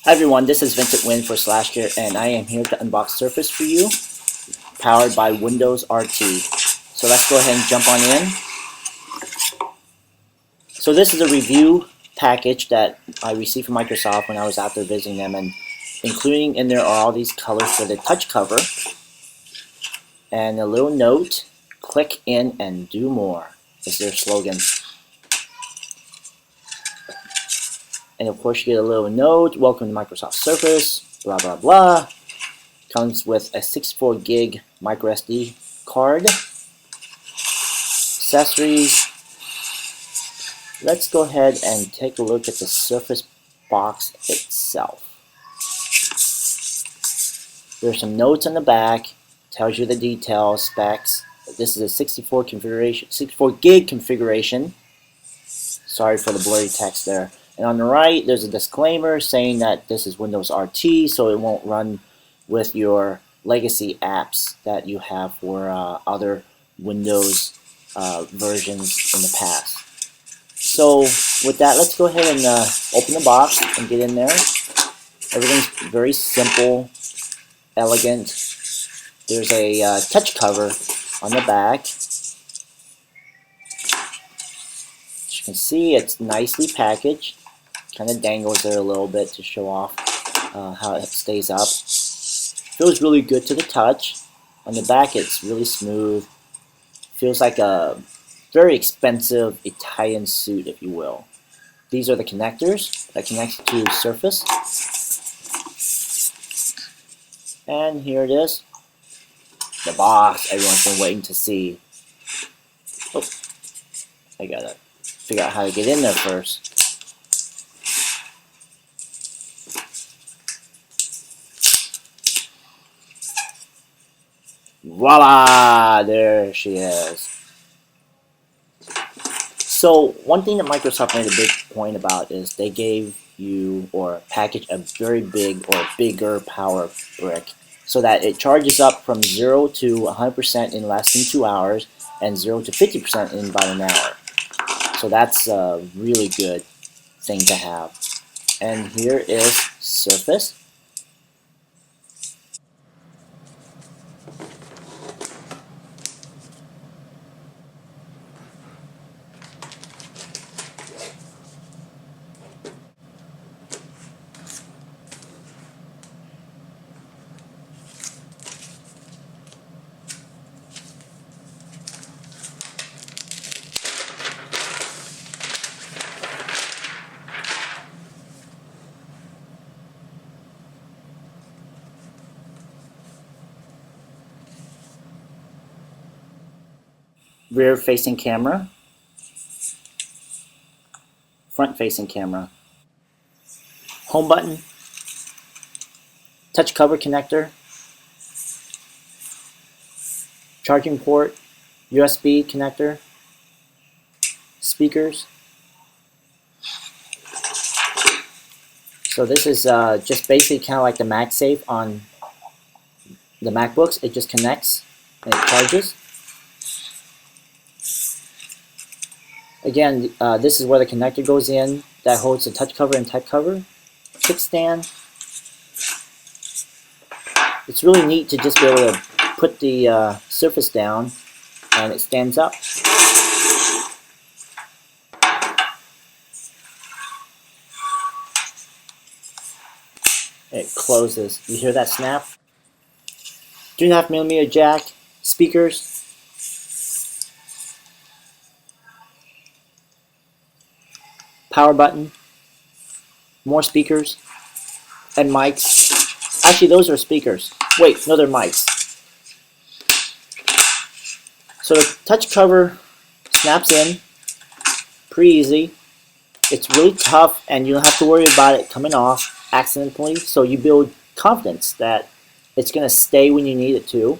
Hi everyone, this is Vincent Wynn for SlashGear, and I am here to unbox Surface for you, powered by Windows RT. So let's go ahead and jump on in. So this is a review package that I received from Microsoft when I was out there visiting them, and including in there are all these colors for the touch cover, and a little note, click in and do more, is their slogan. And of course you get a little note, welcome to Microsoft Surface, blah blah blah. Comes with a 64 gig micro SD card. Accessories. Let's go ahead and take a look at the Surface box itself. There's some notes on the back, tells you the details, specs. This is a 64 gig configuration. Sorry for the blurry text there. And on the right, there's a disclaimer saying that this is Windows RT, so it won't run with your legacy apps that you have for other Windows versions in the past. So with that, let's go ahead and open the box and get in there. Everything's very simple, elegant. There's a touch cover on the back. As you can see, it's nicely packaged. Kind of dangles there a little bit to show off how it stays up. Feels really good to the touch. On the back, it's really smooth. Feels like a very expensive Italian suit, if you will. These are the connectors that connect to Surface. And here it is. The box everyone's been waiting to see. Oh, I gotta figure out how to get in there first. Voila! There she is. So one thing that Microsoft made a big point about is they gave you or package a very big or bigger power brick so that it charges up from 0 to 100% in less than 2 hours and 0 to 50% in about an hour. So that's a really good thing to have. And here is Surface. Rear facing camera, front facing camera, home button, touch cover connector, charging port, USB connector, speakers. So this is just basically kind of like the MagSafe on the MacBooks. It just connects and it charges. Again, this is where the connector goes in that holds the touch cover and type cover. Kickstand. It's really neat to just be able to put the Surface down and it stands up. It closes. You hear that snap? 3.5mm jack, speakers, power button, more speakers, and mics. Actually, those are speakers. Wait, no, they're mics. So the touch cover snaps in pretty easy. It's really tough, and you don't have to worry about it coming off accidentally. So you build confidence that it's going to stay when you need it to,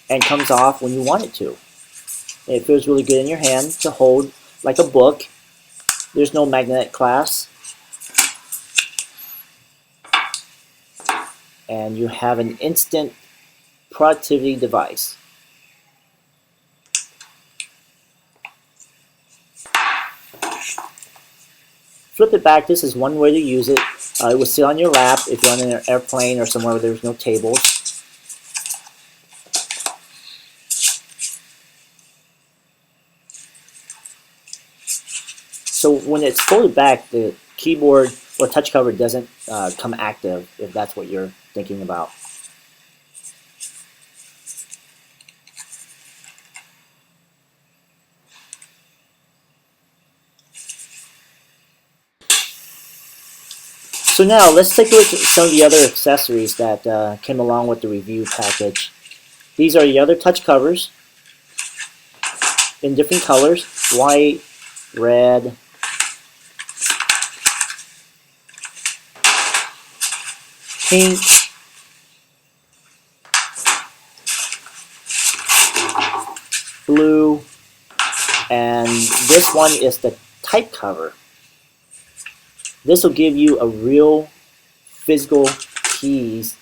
and comes off when you want it to. It feels really good in your hand to hold like a book. There's no magnetic clasp. And you have an instant productivity device. flip it back. This is one way to use it. It will sit on your lap if you're on an airplane or somewhere where there's no tables. So when it's folded back, the keyboard or touch cover doesn't come active, if that's what you're thinking about. So now let's take a look at some of the other accessories that came along with the review package. These are the other touch covers in different colors: white, red, pink, blue, and this one is the type cover. This will give you a real physical keys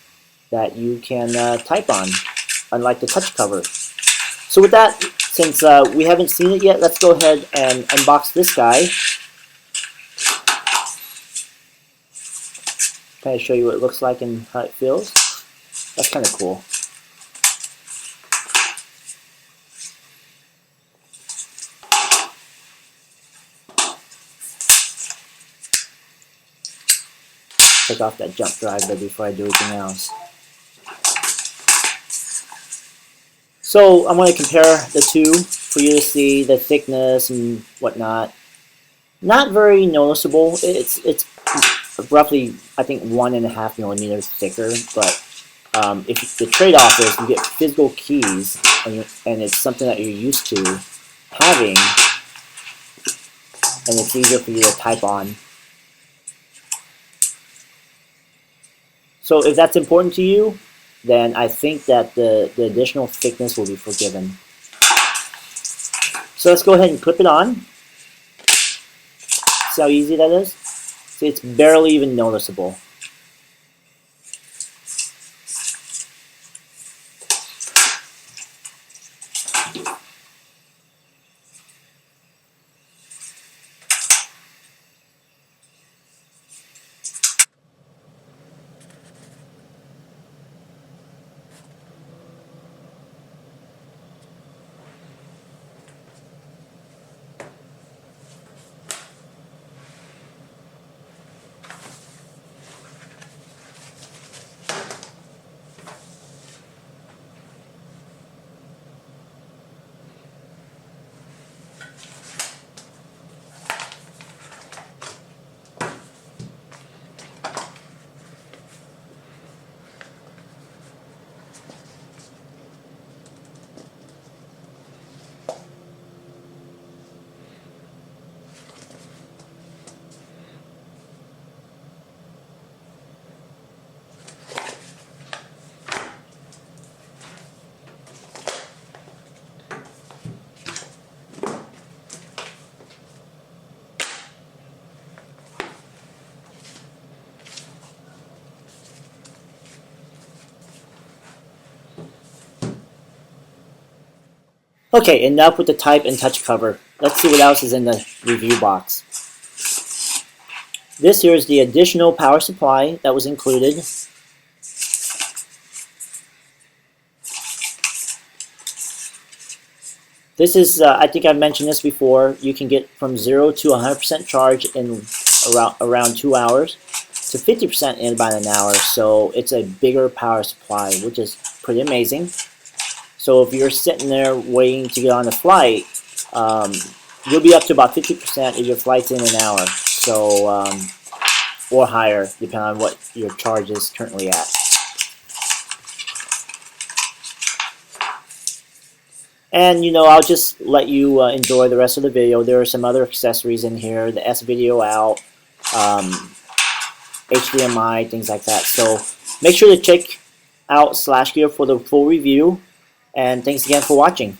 that you can type on, unlike the touch cover. So with that, since we haven't seen it yet, let's go ahead and unbox this guy. Kind of show you what it looks like and how it feels. That's kind of cool. Take off that jump drive there before I do anything else. So I'm going to compare the two for you to see the thickness and whatnot. Not very noticeable. It's roughly, I think, 1.5 millimeters thicker. But if the trade-off is you get physical keys and it's something that you're used to having, and it's easier for you to type on. So if that's important to you, then I think that the additional thickness will be forgiven. So let's go ahead and clip it on. See how easy that is? See, it's barely even noticeable. Okay, enough with the type and touch cover. Let's see what else is in the review box. This here is the additional power supply that was included. This is, I think I've mentioned this before, you can get from 0 to 100% charge in around 2 hours to 50% in about an hour. So it's a bigger power supply, which is pretty amazing. So if you're sitting there waiting to get on a flight, you'll be up to about 50% if your flight's in an hour. So, or higher, depending on what your charge is currently at. And I'll just let you enjoy the rest of the video. There are some other accessories in here, the S-video out, HDMI, things like that. So make sure to check out SlashGear for the full review. And thanks again for watching.